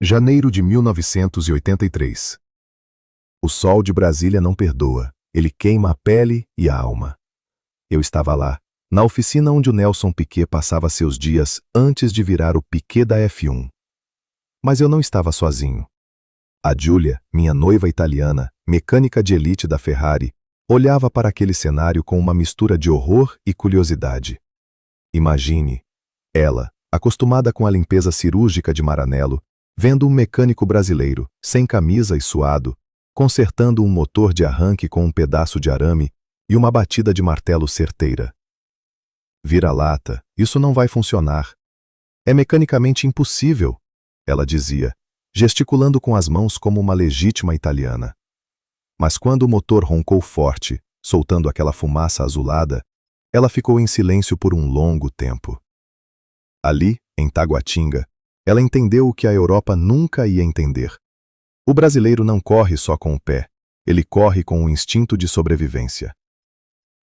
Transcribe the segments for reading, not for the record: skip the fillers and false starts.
Janeiro de 1983. O sol de Brasília não perdoa. Ele queima a pele e a alma. Eu estava lá, na oficina onde o Nelson Piquet passava seus dias antes de virar o Piquet da F1. Mas eu não estava sozinho. A Giulia, minha noiva italiana, mecânica de elite da Ferrari, olhava para aquele cenário com uma mistura de horror e curiosidade. Imagine, ela, acostumada com a limpeza cirúrgica de Maranello, vendo um mecânico brasileiro, sem camisa e suado, consertando um motor de arranque com um pedaço de arame e uma batida de martelo certeira. Vira-lata, isso não vai funcionar. É mecanicamente impossível, ela dizia, gesticulando com as mãos como uma legítima italiana. Mas quando o motor roncou forte, soltando aquela fumaça azulada, ela ficou em silêncio por um longo tempo. Ali, em Taguatinga, ela entendeu o que a Europa nunca ia entender. O brasileiro não corre só com o pé, ele corre com o instinto de sobrevivência.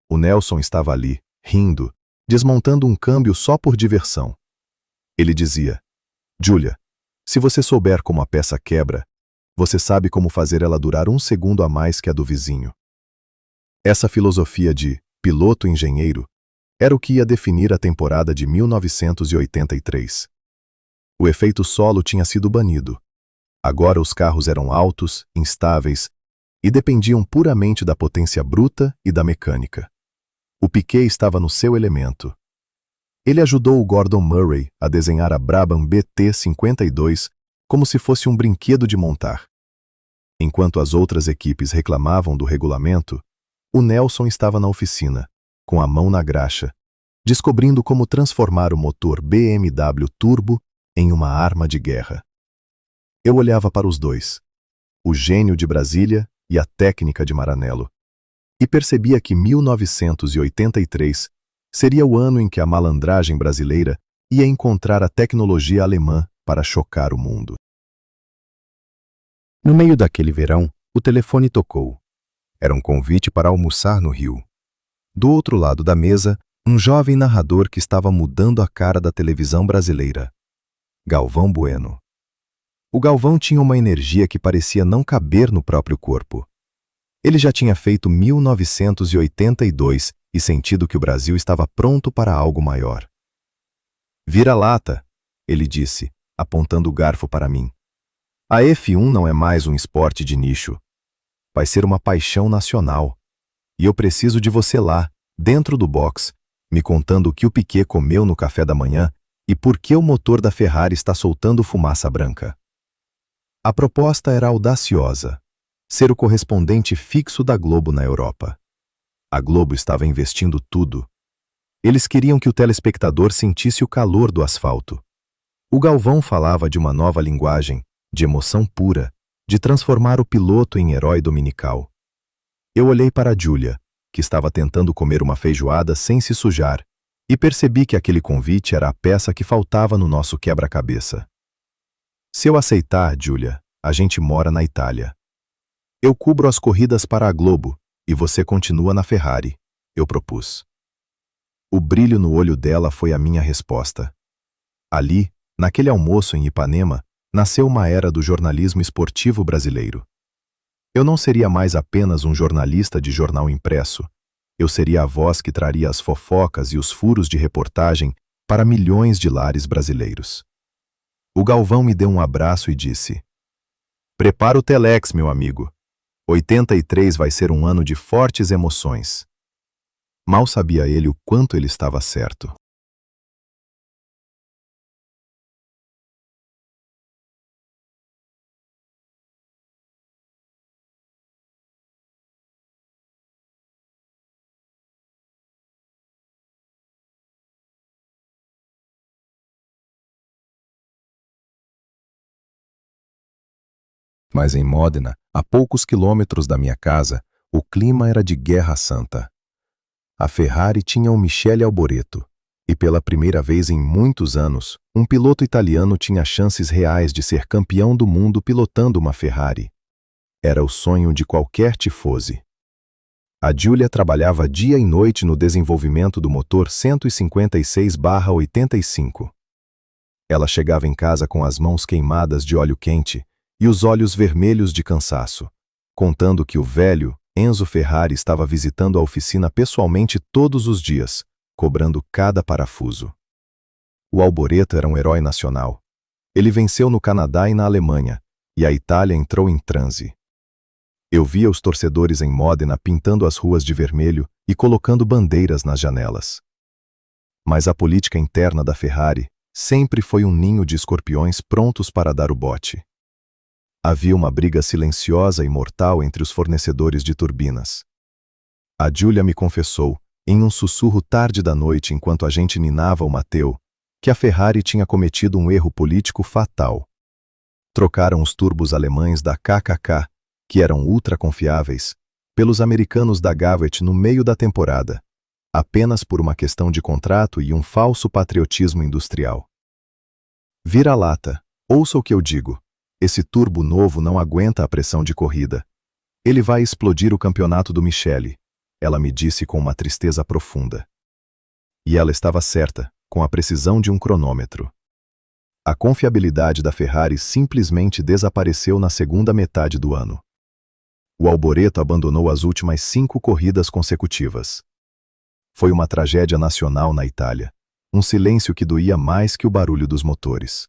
O Nelson estava ali, rindo, desmontando um câmbio só por diversão. Ele dizia: Giulia, se você souber como a peça quebra, você sabe como fazer ela durar um segundo a mais que a do vizinho. Essa filosofia de piloto-engenheiro era o que ia definir a temporada de 1983. O efeito solo tinha sido banido. Agora os carros eram altos, instáveis e dependiam puramente da potência bruta e da mecânica. O Piquet estava no seu elemento. Ele ajudou o Gordon Murray a desenhar a Brabham BT-52 como se fosse um brinquedo de montar. Enquanto as outras equipes reclamavam do regulamento, o Nelson estava na oficina, com a mão na graxa, descobrindo como transformar o motor BMW Turbo em uma arma de guerra. Eu olhava para os dois, o gênio de Brasília e a técnica de Maranello, e percebia que 1983 seria o ano em que a malandragem brasileira ia encontrar a tecnologia alemã para chocar o mundo. No meio daquele verão, o telefone tocou. Era um convite para almoçar no Rio. Do outro lado da mesa, um jovem narrador que estava mudando a cara da televisão brasileira. Galvão Bueno. O Galvão tinha uma energia que parecia não caber no próprio corpo. Ele já tinha feito 1982 e sentido que o Brasil estava pronto para algo maior. Vira-lata, ele disse, apontando o garfo para mim. A F1 não é mais um esporte de nicho. Vai ser uma paixão nacional. E eu preciso de você lá, dentro do box, me contando o que o Piquet comeu no café da manhã e por que o motor da Ferrari está soltando fumaça branca. A proposta era audaciosa, ser o correspondente fixo da Globo na Europa. A Globo estava investindo tudo. Eles queriam que o telespectador sentisse o calor do asfalto. O Galvão falava de uma nova linguagem, de emoção pura, de transformar o piloto em herói dominical. Eu olhei para a Giulia, que estava tentando comer uma feijoada sem se sujar, e percebi que aquele convite era a peça que faltava no nosso quebra-cabeça. Se eu aceitar, Giulia, a gente mora na Itália. Eu cubro as corridas para a Globo e você continua na Ferrari, eu propus. O brilho no olho dela foi a minha resposta. Ali, naquele almoço em Ipanema, nasceu uma era do jornalismo esportivo brasileiro. Eu não seria mais apenas um jornalista de jornal impresso. Eu seria a voz que traria as fofocas e os furos de reportagem para milhões de lares brasileiros. O Galvão me deu um abraço e disse: Prepara o Telex, meu amigo. 83 vai ser um ano de fortes emoções. Mal sabia ele o quanto ele estava certo. Mas em Módena, a poucos quilômetros da minha casa, o clima era de guerra santa. A Ferrari tinha um Michele Alboreto, e pela primeira vez em muitos anos, um piloto italiano tinha chances reais de ser campeão do mundo pilotando uma Ferrari. Era o sonho de qualquer tifose. A Giulia trabalhava dia e noite no desenvolvimento do motor 156/85. Ela chegava em casa com as mãos queimadas de óleo quente e os olhos vermelhos de cansaço, contando que o velho Enzo Ferrari estava visitando a oficina pessoalmente todos os dias, cobrando cada parafuso. O Alboreto era um herói nacional. Ele venceu no Canadá e na Alemanha, e a Itália entrou em transe. Eu via os torcedores em Modena pintando as ruas de vermelho e colocando bandeiras nas janelas. Mas a política interna da Ferrari sempre foi um ninho de escorpiões prontos para dar o bote. Havia uma briga silenciosa e mortal entre os fornecedores de turbinas. A Giulia me confessou, em um sussurro tarde da noite enquanto a gente ninava o Matteo, que a Ferrari tinha cometido um erro político fatal. Trocaram os turbos alemães da KKK, que eram ultra confiáveis, pelos americanos da Gavet no meio da temporada, apenas por uma questão de contrato e um falso patriotismo industrial. Vira-lata, ouça o que eu digo. Esse turbo novo não aguenta a pressão de corrida. Ele vai explodir o campeonato do Michele, ela me disse com uma tristeza profunda. E ela estava certa, com a precisão de um cronômetro. A confiabilidade da Ferrari simplesmente desapareceu na segunda metade do ano. O Alboreto abandonou as últimas 5 corridas consecutivas. Foi uma tragédia nacional na Itália, um silêncio que doía mais que o barulho dos motores.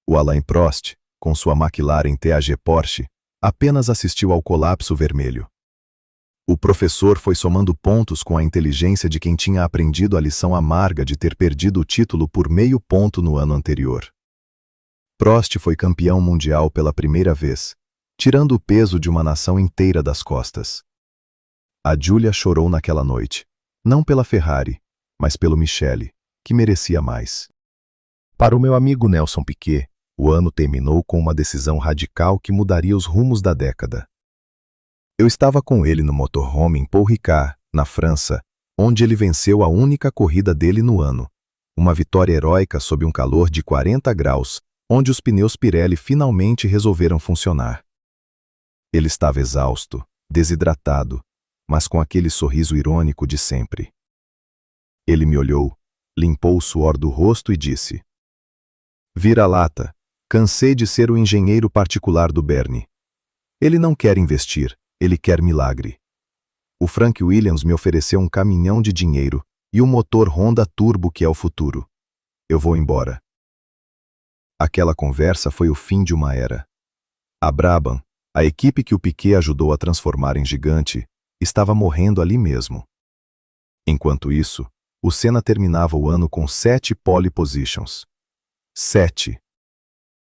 O Alain Prost, com sua McLaren TAG Porsche, apenas assistiu ao colapso vermelho. O professor foi somando pontos com a inteligência de quem tinha aprendido a lição amarga de ter perdido o título por meio ponto no ano anterior. Prost foi campeão mundial pela primeira vez, tirando o peso de uma nação inteira das costas. A Giulia chorou naquela noite, não pela Ferrari, mas pelo Michele, que merecia mais. Para o meu amigo Nelson Piquet, o ano terminou com uma decisão radical que mudaria os rumos da década. Eu estava com ele no motorhome em Paul Ricard, na França, onde ele venceu a única corrida dele no ano, uma vitória heróica sob um calor de 40 graus, onde os pneus Pirelli finalmente resolveram funcionar. Ele estava exausto, desidratado, mas com aquele sorriso irônico de sempre. Ele me olhou, limpou o suor do rosto e disse: "Vira-lata, cansei de ser o engenheiro particular do Bernie. Ele não quer investir, ele quer milagre. O Frank Williams me ofereceu um caminhão de dinheiro e um motor Honda Turbo que é o futuro. Eu vou embora." Aquela conversa foi o fim de uma era. A Brabham, a equipe que o Piquet ajudou a transformar em gigante, estava morrendo ali mesmo. Enquanto isso, o Senna terminava o ano com 7 pole positions. 7.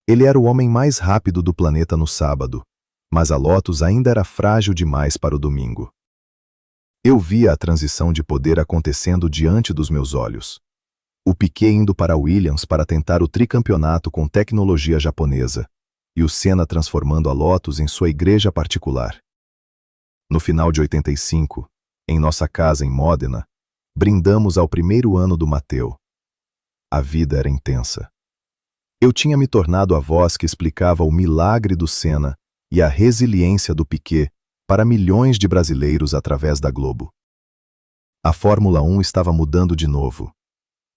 Ele era o homem mais rápido do planeta no sábado, mas a Lotus ainda era frágil demais para o domingo. Eu via a transição de poder acontecendo diante dos meus olhos. O Piquet indo para a Williams para tentar o tricampeonato com tecnologia japonesa, e o Senna transformando a Lotus em sua igreja particular. No final de 85, em nossa casa em Modena, brindamos ao primeiro ano do Matteo. A vida era intensa. Eu tinha me tornado a voz que explicava o milagre do Senna e a resiliência do Piquet para milhões de brasileiros através da Globo. A Fórmula 1 estava mudando de novo.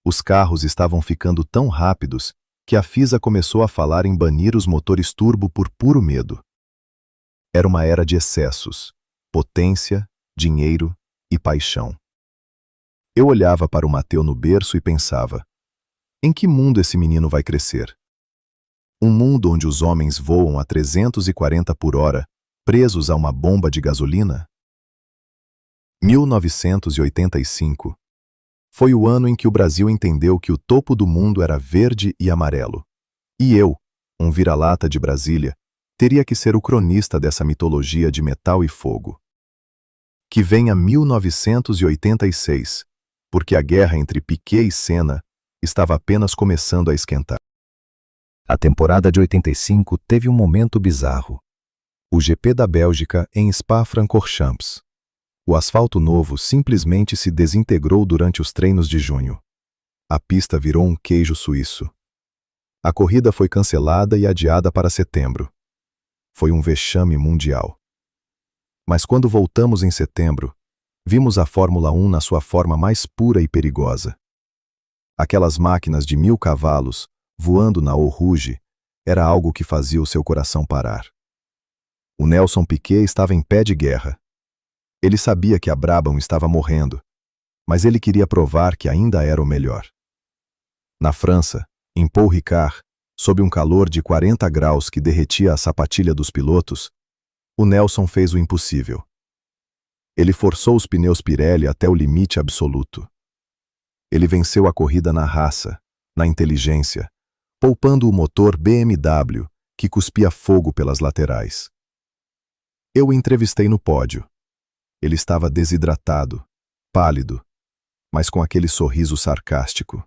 Os carros estavam ficando tão rápidos que a FISA começou a falar em banir os motores turbo por puro medo. Era uma era de excessos, potência, dinheiro e paixão. Eu olhava para o Matteo no berço e pensava: em que mundo esse menino vai crescer? Um mundo onde os homens voam a 340 por hora, presos a uma bomba de gasolina? 1985. Foi o ano em que o Brasil entendeu que o topo do mundo era verde e amarelo. E eu, um vira-lata de Brasília, teria que ser o cronista dessa mitologia de metal e fogo. Que venha 1986, porque a guerra entre Piquet e Senna estava apenas começando a esquentar. A temporada de 85 teve um momento bizarro. O GP da Bélgica em Spa-Francorchamps. O asfalto novo simplesmente se desintegrou durante os treinos de junho. A pista virou um queijo suíço. A corrida foi cancelada e adiada para setembro. Foi um vexame mundial. Mas quando voltamos em setembro, vimos a Fórmula 1 na sua forma mais pura e perigosa. Aquelas máquinas de 1000 cavalos, voando na Eau Rouge, era algo que fazia o seu coração parar. O Nelson Piquet estava em pé de guerra. Ele sabia que a Brabham estava morrendo, mas ele queria provar que ainda era o melhor. Na França, em Paul Ricard, sob um calor de 40 graus que derretia a sapatilha dos pilotos, o Nelson fez o impossível. Ele forçou os pneus Pirelli até o limite absoluto. Ele venceu a corrida na raça, na inteligência, poupando o motor BMW, que cuspia fogo pelas laterais. Eu o entrevistei no pódio. Ele estava desidratado, pálido, mas com aquele sorriso sarcástico.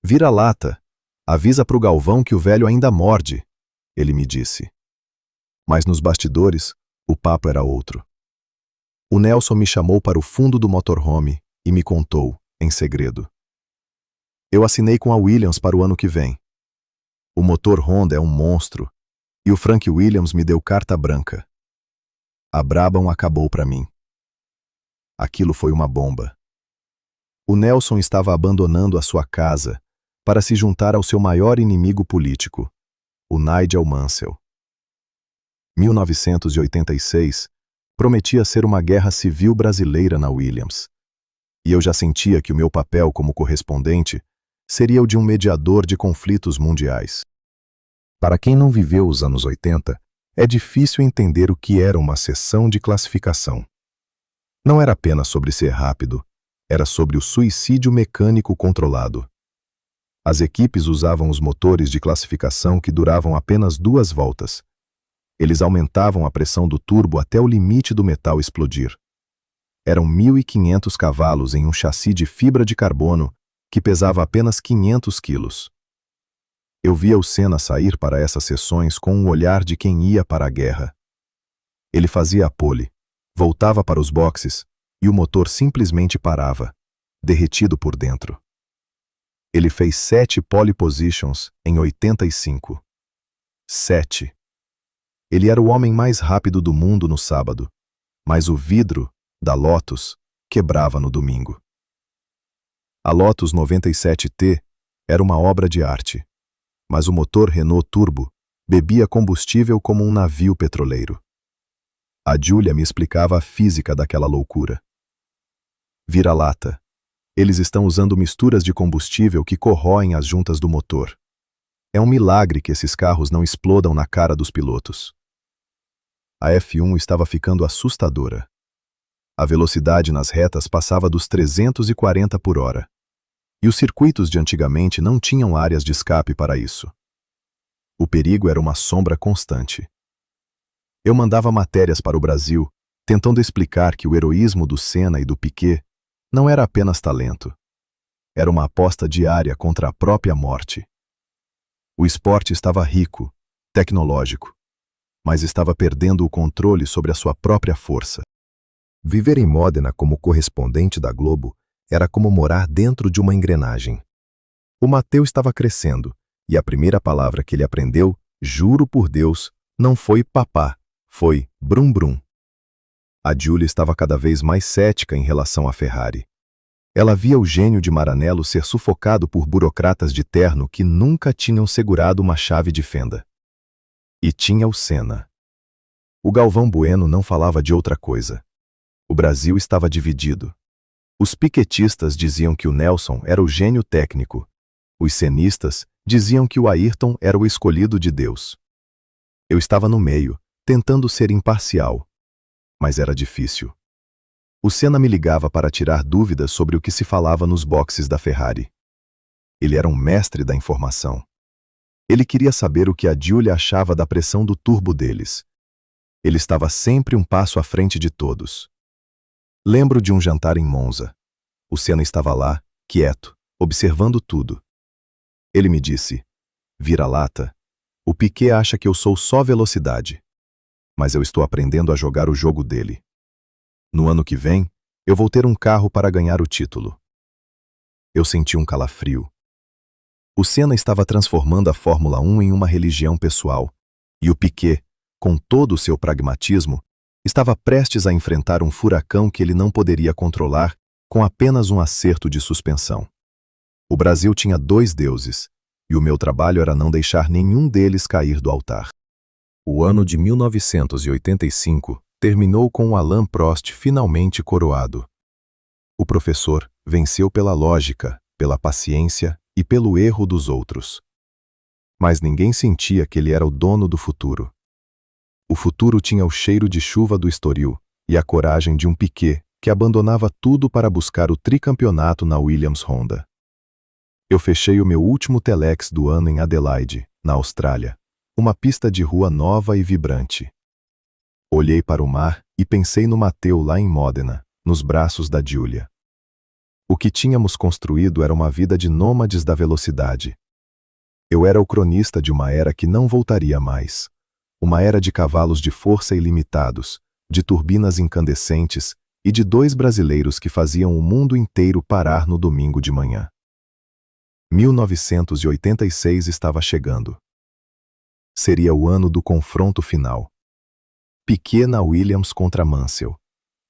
"Vira-lata, avisa pro Galvão que o velho ainda morde", ele me disse. Mas nos bastidores, o papo era outro. O Nelson me chamou para o fundo do motorhome e me contou, em segredo. "Eu assinei com a Williams para o ano que vem. O motor Honda é um monstro e o Frank Williams me deu carta branca. A Brabham acabou para mim." Aquilo foi uma bomba. O Nelson estava abandonando a sua casa para se juntar ao seu maior inimigo político, o Nigel Mansell. 1986 prometia ser uma guerra civil brasileira na Williams, e eu já sentia que o meu papel como correspondente seria o de um mediador de conflitos mundiais. Para quem não viveu os anos 80, é difícil entender o que era uma sessão de classificação. Não era apenas sobre ser rápido, era sobre o suicídio mecânico controlado. As equipes usavam os motores de classificação que duravam apenas 2 voltas. Eles aumentavam a pressão do turbo até o limite do metal explodir. Eram 1.500 cavalos em um chassi de fibra de carbono que pesava apenas 500 quilos. Eu via o Senna sair para essas sessões com um olhar de quem ia para a guerra. Ele fazia a pole, voltava para os boxes e o motor simplesmente parava, derretido por dentro. Ele fez 7 pole positions em 85. 7. Ele era o homem mais rápido do mundo no sábado, mas o vidro da Lotus quebrava no domingo. A Lotus 97T era uma obra de arte, mas o motor Renault Turbo bebia combustível como um navio petroleiro. A Giulia me explicava a física daquela loucura. "Vira-lata. Eles estão usando misturas de combustível que corroem as juntas do motor. É um milagre que esses carros não explodam na cara dos pilotos." A F1 estava ficando assustadora. A velocidade nas retas passava dos 340 por hora. E os circuitos de antigamente não tinham áreas de escape para isso. O perigo era uma sombra constante. Eu mandava matérias para o Brasil, tentando explicar que o heroísmo do Senna e do Piquet não era apenas talento. Era uma aposta diária contra a própria morte. O esporte estava rico, tecnológico, mas estava perdendo o controle sobre a sua própria força. Viver em Modena como correspondente da Globo era como morar dentro de uma engrenagem. O Matteo estava crescendo, e a primeira palavra que ele aprendeu, juro por Deus, não foi papá, foi brum brum. A Giulia estava cada vez mais cética em relação à Ferrari. Ela via o gênio de Maranello ser sufocado por burocratas de terno que nunca tinham segurado uma chave de fenda. E tinha o Senna. O Galvão Bueno não falava de outra coisa. O Brasil estava dividido. Os piquetistas diziam que o Nelson era o gênio técnico. Os senistas diziam que o Ayrton era o escolhido de Deus. Eu estava no meio, tentando ser imparcial. Mas era difícil. O Senna me ligava para tirar dúvidas sobre o que se falava nos boxes da Ferrari. Ele era um mestre da informação. Ele queria saber o que a Giulia achava da pressão do turbo deles. Ele estava sempre um passo à frente de todos. Lembro de um jantar em Monza. O Senna estava lá, quieto, observando tudo. Ele me disse: "Vira-lata, o Piquet acha que eu sou só velocidade. Mas eu estou aprendendo a jogar o jogo dele. No ano que vem, eu vou ter um carro para ganhar o título." Eu senti um calafrio. O Senna estava transformando a Fórmula 1 em uma religião pessoal, e o Piquet, com todo o seu pragmatismo, estava prestes a enfrentar um furacão que ele não poderia controlar com apenas um acerto de suspensão. O Brasil tinha 2 deuses, e o meu trabalho era não deixar nenhum deles cair do altar. O ano de 1985 terminou com o Alain Prost finalmente coroado. O professor venceu pela lógica, pela paciência e pelo erro dos outros. Mas ninguém sentia que ele era o dono do futuro. O futuro tinha o cheiro de chuva do Estoril e a coragem de um Piquet que abandonava tudo para buscar o tricampeonato na Williams Honda. Eu fechei o meu último telex do ano em Adelaide, na Austrália, uma pista de rua nova e vibrante. Olhei para o mar e pensei no Matteo lá em Modena, nos braços da Giulia. O que tínhamos construído era uma vida de nômades da velocidade. Eu era o cronista de uma era que não voltaria mais. Uma era de cavalos de força ilimitados, de turbinas incandescentes e de 2 brasileiros que faziam o mundo inteiro parar no domingo de manhã. 1986 estava chegando. Seria o ano do confronto final. Piquet na Williams contra Mansell,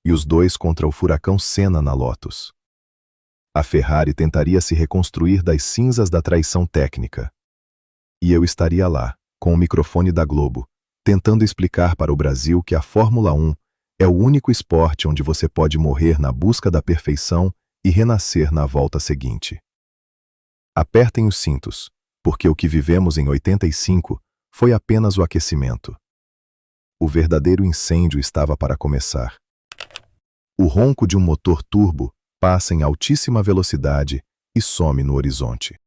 e os dois contra o furacão Senna na Lotus. A Ferrari tentaria se reconstruir das cinzas da traição técnica. E eu estaria lá, com o microfone da Globo, tentando explicar para o Brasil que a Fórmula 1 é o único esporte onde você pode morrer na busca da perfeição e renascer na volta seguinte. Apertem os cintos, porque o que vivemos em 85 foi apenas o aquecimento. O verdadeiro incêndio estava para começar. O ronco de um motor turbo passa em altíssima velocidade e some no horizonte.